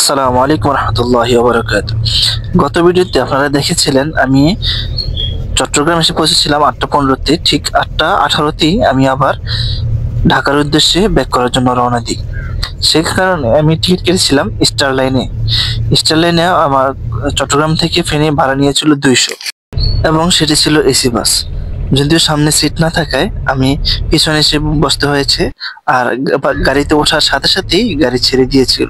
আসসালামু আলাইকুম রহমতুল্লাহি ওয়া বারাকাতুহু। গত ভিডিওতে আপনারা দেখেছিলেন আমি চট্টগ্রাম এসে পৌঁছেছিলাম 8:15-তে, ঠিক 8:18-তেই আমি আবার ঢাকার উদ্দেশ্যে ব্যাক করার জন্য রওনা দিই। সেই কারণে আমি টিকিট কেটেছিলাম স্টার লাইনে। স্টার লাইনে আমার চট্টগ্রাম থেকে ফেনী ভাড়া নিয়েছিল 200 এবং সেটি ছিল এসি বাস। যদিও সামনে সিট না থাকায় আমি পিছনে এসে বসতে হয়েছে, আর গাড়িতে ওঠার সাথে সাথেই গাড়ি ছেড়ে দিয়েছিল।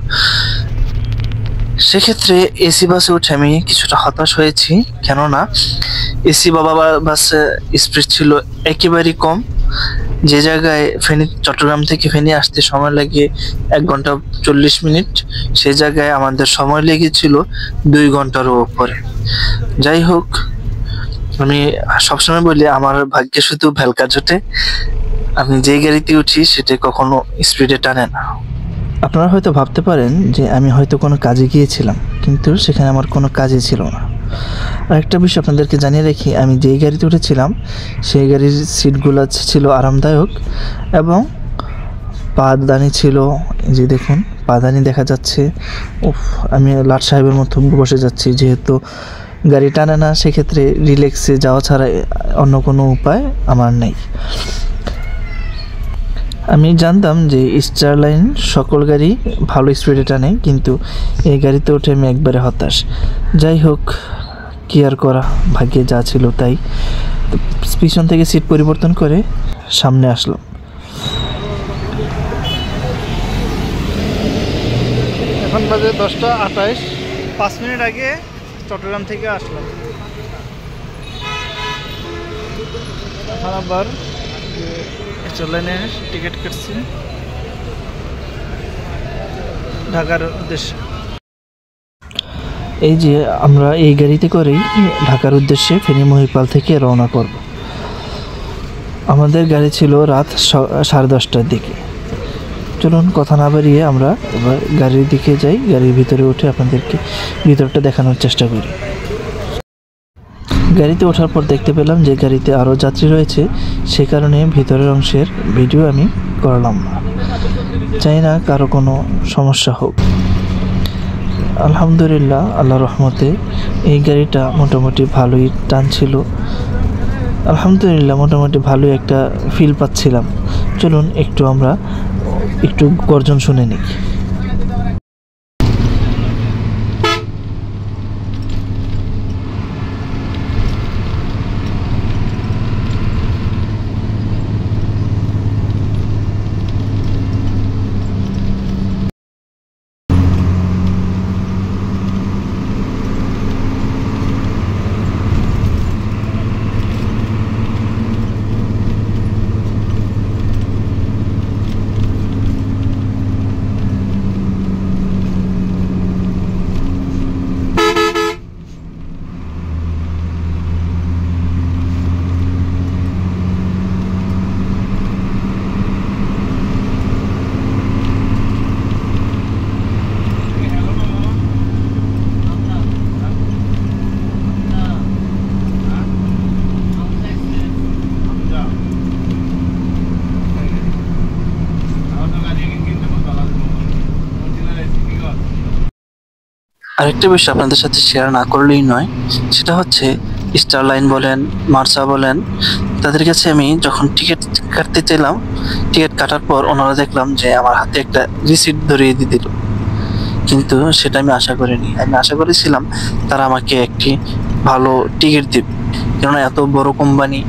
সেক্ষেত্রে এসি বাসে উঠে আমি কিছুটা হতাশ হয়েছি, কেননা এসি বাসে স্পিড ছিল একেবারেই কম। যে জায়গায় চট্টগ্রাম থেকে ফেনী আসতে সময় লাগে 1 ঘন্টা 40 মিনিট, সে জায়গায় আমাদের সময় লেগেছিল 2 ঘন্টারও উপরে। যাই হোক, আমি সবসময় বলি আমার ভাগ্যে শুধু ভেলকা জোটে। আমি যে গাড়িতে উঠি সেটা কখনো স্পিডে টানে না। আপনারা হয়তো ভাবতে পারেন যে আমি হয়তো কোনো কাজে গিয়েছিলাম, কিন্তু সেখানে আমার কোনো কাজই ছিল না। আর একটা বিষয় আপনাদেরকে জানিয়ে রাখি, আমি যেই গাড়িতে উঠেছিলাম সেই গাড়ির সিটগুলো ছিল আরামদায়ক এবং পাদানি ছিল, যে দেখুন পাদানি দেখা যাচ্ছে। আমি লাট সাহেবের মতো বসে যাচ্ছি, যেহেতু গাড়ি টানে না, সেক্ষেত্রে রিল্যাক্সে যাওয়া ছাড়া অন্য কোনো উপায় আমার নেই। আমি জানতাম যে স্টার লাইন সকল গাড়ি ভালো স্পিডে টানে, কিন্তু এই গাড়িতে উঠে আমি একবারে হতাশ। যাই হোক, কি আর করা, ভাগ্যে যা ছিল তাই। পিছন থেকে সিট পরিবর্তন করে সামনে আসলাম। এখন বাজে 10:28, 5 মিনিট আগে চট্টগ্রাম থেকে আসলাম। এখন আবার স্টার লাইনে টিকিট কাটছি ঢাকার উদ্দেশ্যে। এই যে আমরা এই গাড়িতে করেই ঢাকার উদ্দেশ্যে ফেনী মহিপাল থেকে রওনা করব। আমাদের গাড়ি ছিল রাত 10:30টার দিকে। চলুন কথা না বাড়িয়ে আমরা এবার গাড়ির দিকে যাই, গাড়ির ভিতরে উঠে আপনাদেরকে ভিতরটা দেখানোর চেষ্টা করি। গাড়িতে ওঠার পর দেখতে পেলাম যে গাড়িতে আরও যাত্রী রয়েছে, সে কারণে ভিতরের অংশের ভিডিও আমি করলাম না, চাই না কারো কোনো সমস্যা হোক। আলহামদুলিল্লাহ, আল্লাহর রহমতে এই গাড়িটা মোটামুটি ভালোই টানছিল। আলহামদুলিল্লাহ, মোটামুটি ভালোই একটা ফিল পাচ্ছিলাম। চলুন আমরা একটু গর্জন শুনে নিই। আরেকটা বিষয় আপনাদের সাথে শেয়ার না করলেই নয়, সেটা হচ্ছে স্টার লাইন বলেন, মার্সা বলেন, তাদের কাছে আমি যখন টিকিট কাটতে চাইলাম, টিকিট কাটার পর ওনারা দেখলাম যে আমার হাতে একটা রিসিট ধরিয়ে দিয়ে দিল, কিন্তু সেটা আমি আশা করিনি। আমি আশা করেছিলাম তারা আমাকে একটি ভালো টিকিট দেবে, কেননা এত বড় কোম্পানি,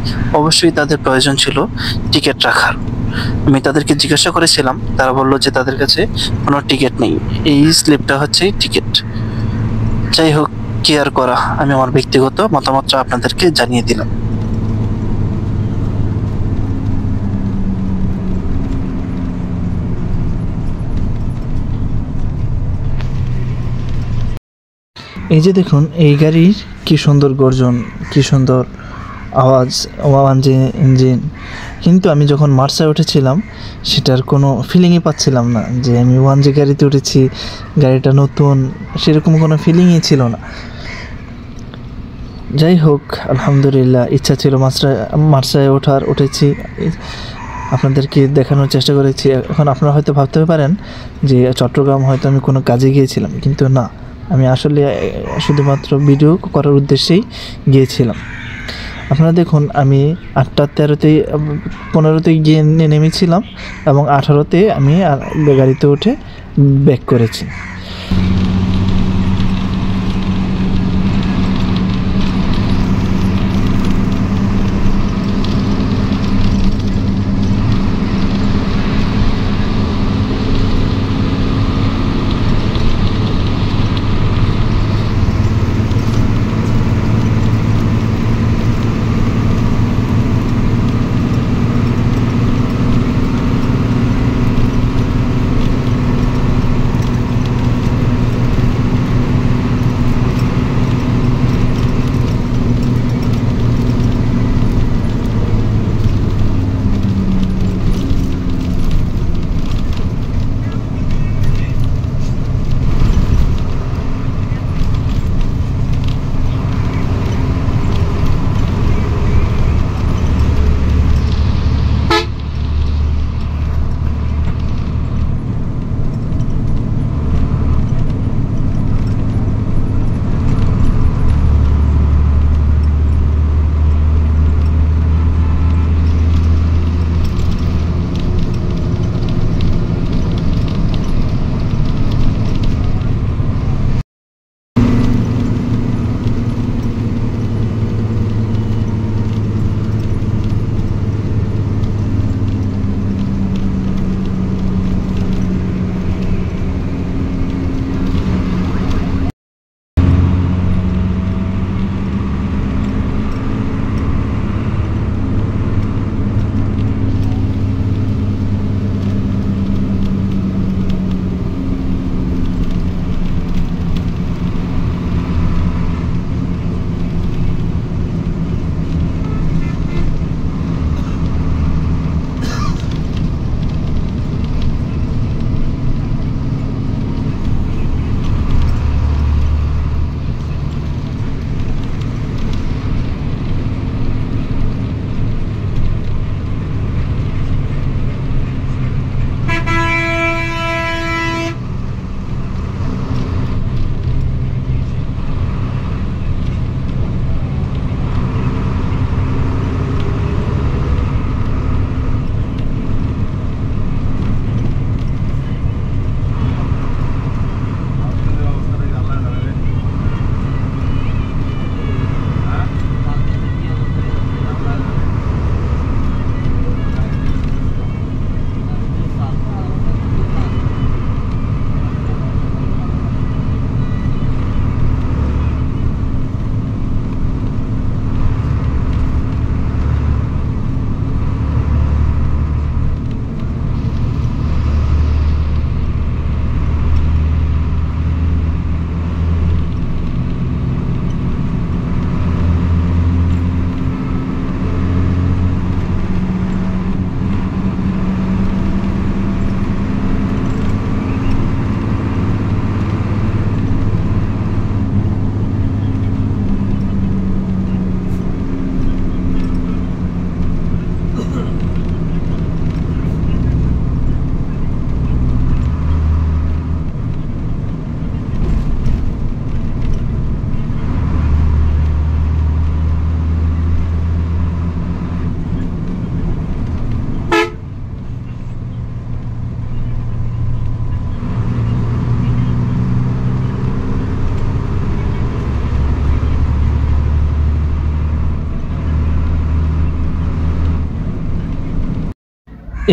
অবশ্যই তাদের প্রয়োজন ছিল টিকিট রাখার। আমি তাদেরকে জিজ্ঞাসা করেছিলাম, তারা বললো যে তাদের কাছে কোনো টিকিট নেই, এই স্লিপটা হচ্ছে টিকিট। যাই হোক, কি আর করা, আমি আমার ব্যক্তিগত মতামতটা আপনাদেরকে জানিয়ে দিলাম। এই যে দেখুন, এই গাড়ির কি সুন্দর গর্জন, কি সুন্দর আওয়াজ, ইঞ্জিন। কিন্তু আমি যখন মার্সায় উঠেছিলাম সেটার কোনো ফিলিংই পাচ্ছিলাম না, যে আমি 1G গাড়িতে উঠেছি, গাড়িটা নতুন, সেরকম কোনো ফিলিংই ছিল না। যাই হোক, আলহামদুলিল্লাহ, ইচ্ছা ছিল মার্সায় উঠেছি। আপনাদেরকে দেখানোর চেষ্টা করেছি। এখন আপনারা হয়তো ভাবতে পারেন যে চট্টগ্রাম হয়তো আমি কোনো কাজে গিয়েছিলাম, কিন্তু না, আমি আসলে শুধুমাত্র ভিডিও করার উদ্দেশ্যেই গিয়েছিলাম। আপনারা দেখুন, আমি 8টা 13তেই 15তেই গিয়ে নেমেছিলাম এবং 18তে আমি গাড়িতে উঠে ব্যাক করেছি।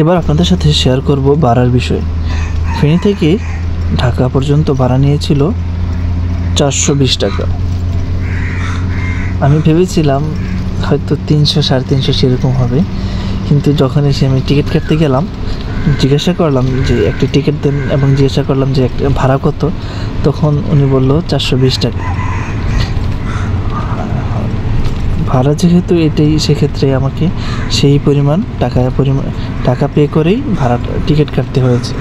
এবার আপনাদের সাথে শেয়ার করব ভাড়ার বিষয়। ফেনী থেকে ঢাকা পর্যন্ত ভাড়া নিয়েছিল 420 টাকা। আমি ভেবেছিলাম হয়তো 300 350 সেরকম হবে, কিন্তু যখন এসে আমি টিকিট কাটতে গেলাম, জিজ্ঞাসা করলাম যে একটা টিকিট দেন এবং জিজ্ঞাসা করলাম যে একটা ভাড়া কত, তখন উনি বলল 420 টাকা। ভাড়া যেহেতু এটাই, সেক্ষেত্রে আমাকে সেই টাকা পে করেই ভাড়া টিকিট কাটতে হয়েছে।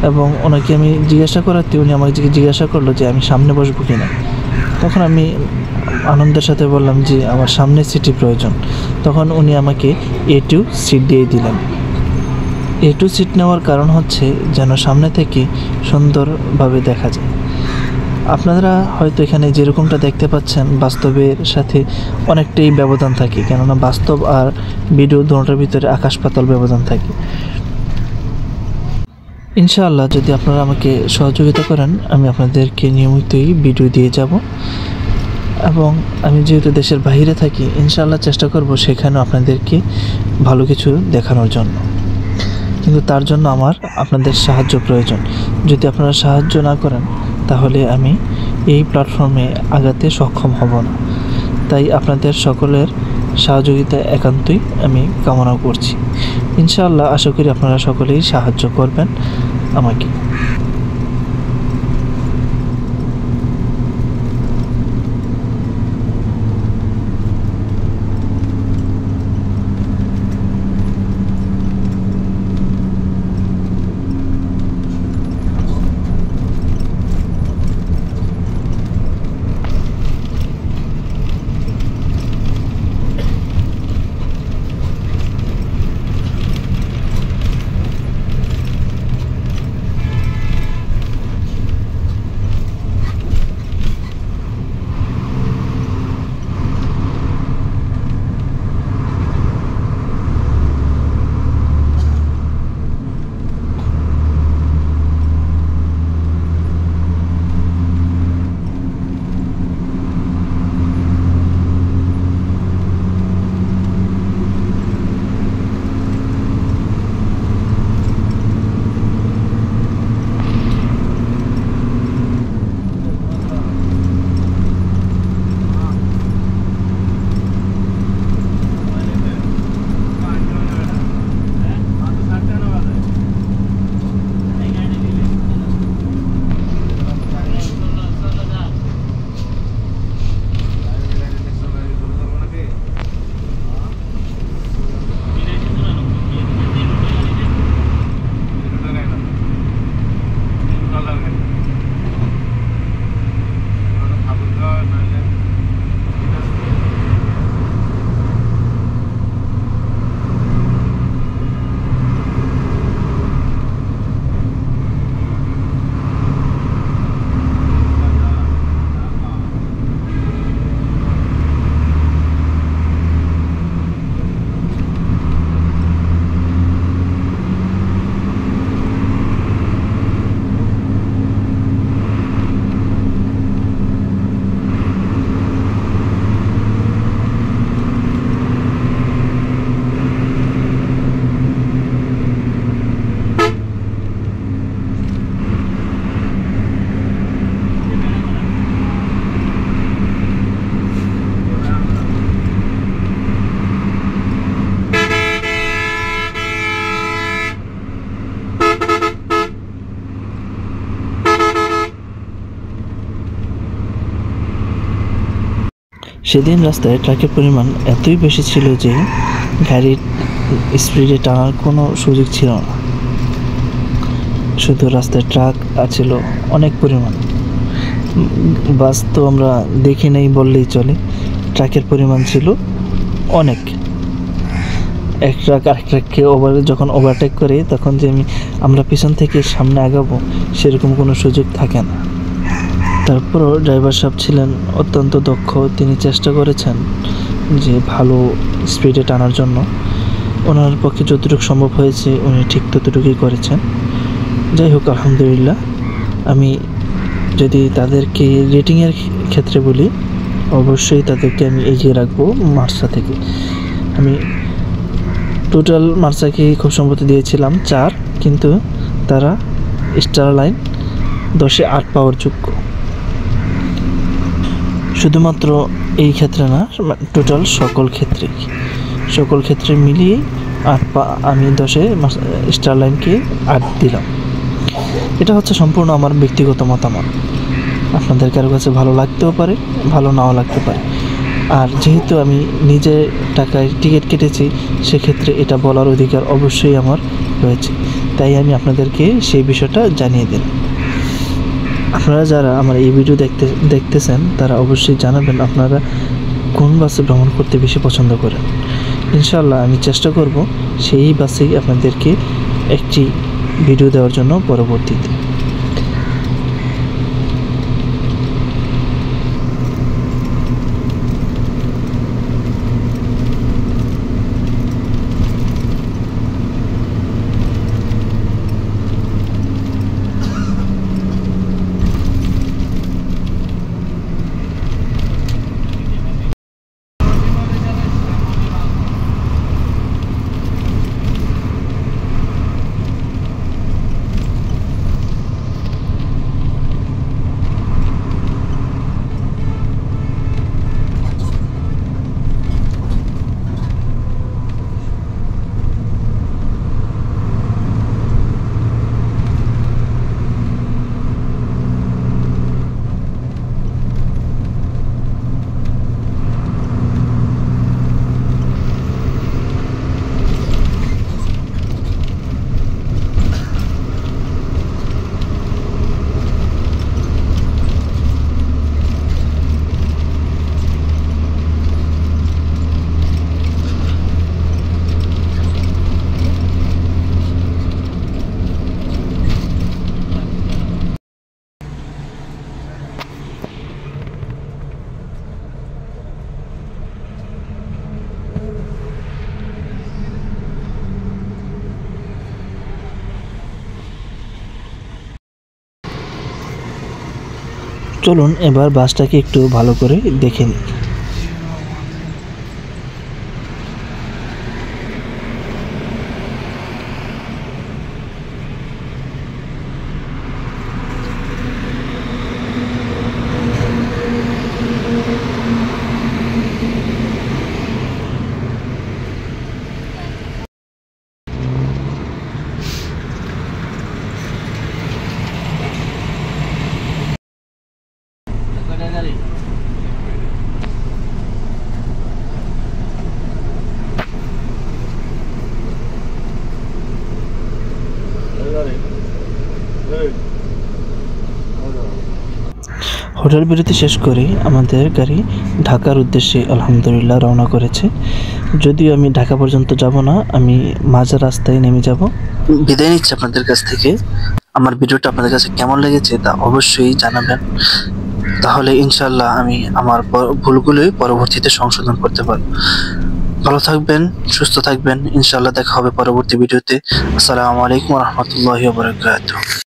এবং ওনাকে আমি জিজ্ঞাসা করাতে উনি আমাকে জিজ্ঞাসা করলো যে আমি সামনে বসবো কিনা। তখন আমি আনন্দের সাথে বললাম যে আমার সামনে সিটই প্রয়োজন। তখন উনি আমাকে A2 সিট দিয়ে দিলেন। A2 সিট নেওয়ার কারণ হচ্ছে যেন সামনে থেকে সুন্দরভাবে দেখা যায়। আপনারা হয়তো এখানে যেরকমটা দেখতে পাচ্ছেন বাস্তবের সাথে অনেকটাই ব্যবধান থাকে, কেননা বাস্তব আর ভিডিও দুটোর ভিতরে আকাশ পাতাল ব্যবধান থাকে। ইনশাআল্লাহ যদি আপনারা আমাকে সহযোগিতা করেন, আমি আপনাদেরকে নিয়মিতই ভিডিও দিয়ে যাব, এবং আমি যেহেতু দেশের বাইরে থাকি ইনশাআল্লাহ চেষ্টা করব সেখানেও আপনাদেরকে ভালো কিছু দেখানোর জন্য। কিন্তু তার জন্য আমার আপনাদের সাহায্য প্রয়োজন। যদি আপনারা সাহায্য না করেন তাহলে আমি এই প্ল্যাটফর্মে আগাতে সক্ষম হব না। তাই আপনাদের সকলের সহযোগিতা একান্তই আমি কামনা করছি। ইনশাআল্লাহ আশা করি আপনারা সকলেই সাহায্য করবেন আমাকে। সেদিন রাস্তায় ট্রাকের পরিমাণ এতই বেশি ছিল যে গাড়ির স্পিডে টানার কোনো সুযোগ ছিল না। শুধু রাস্তায় ট্রাক আছিল অনেক পরিমাণ। বাস তো আমরা দেখি নাই বললেই চলে, ট্রাকের পরিমাণ ছিল অনেক। এক ট্রাক আরেক ট্রাককে যখন ওভারটেক করে তখন যে আমরা পিছন থেকে সামনে আগাবো সেরকম কোনো সুযোগ থাকে না। তারপরও ড্রাইভার সাহেব ছিলেন অত্যন্ত দক্ষ, তিনি চেষ্টা করেছেন যে ভালো স্পিডে টানার জন্য। ওনার পক্ষে যতটুকু সম্ভব হয়েছে উনি ঠিক ততটুকুই করেছেন। যাই হোক আলহামদুলিল্লাহ। আমি যদি তাদেরকে রেটিংয়ের ক্ষেত্রে বলি, অবশ্যই তাদেরকে আমি এগিয়ে রাখবো মার্সা থেকে। আমি টোটাল মার্সাকে খুব সম্ভবত দিয়েছিলাম 4, কিন্তু তারা স্টার লাইন 10-এ 8 পাওয়ার যোগ্য। শুধুমাত্র এই ক্ষেত্রে না, টোটাল সকল ক্ষেত্রে মিলিয়ে 8 আমি 10-এ স্টার লাইনকে 8 দিলাম। এটা হচ্ছে সম্পূর্ণ আমার ব্যক্তিগত মতামত। আপনাদের কারো কাছে ভালো লাগতেও পারে, ভালো নাও লাগতে পারে। আর যেহেতু আমি নিজে টাকায় টিকিট কেটেছি সেক্ষেত্রে এটা বলার অধিকার অবশ্যই আমার রয়েছে, তাই আমি আপনাদেরকে সেই বিষয়টা জানিয়ে দিলাম। আপনারা যারা আমার এই ভিডিও দেখতেছেন তারা অবশ্যই জানাবেন আপনারা কোন বাসে ভ্রমণ করতে বেশি পছন্দ করেন। ইনশাআল্লাহ আমি চেষ্টা করব সেই বাসেই আপনাদেরকে একটি ভিডিও দেওয়ার জন্য পরবর্তীতে। চলুন এবার বাসটাকে একটু ভালো করে দেখে নিই। হোটেল বিরতি শেষ করে আমাদের গাড়ি ঢাকার উদ্দেশ্যে আলহামদুলিল্লাহ রওনা করেছে। যদিও আমি ঢাকা পর্যন্ত যাব না, আমি মাঝ রাস্তায় নেমে যাব। বিদায় নিচ্ছি আপনাদের কাছ থেকে। আমার ভিডিওটা আপনাদের কাছে কেমন লেগেছে তা অবশ্যই জানাবেন, তাহলে ইনশাল্লাহ আমি আমার ভুলগুলোই পরবর্তীতে সংশোধন করতে পারবো। ভালো থাকবেন, সুস্থ থাকবেন, ইনশাল্লাহ দেখা হবে পরবর্তী ভিডিওতে। আসসালামু আলাইকুম ওয়া রাহমাতুল্লাহি ওয়া বারাকাতুহু।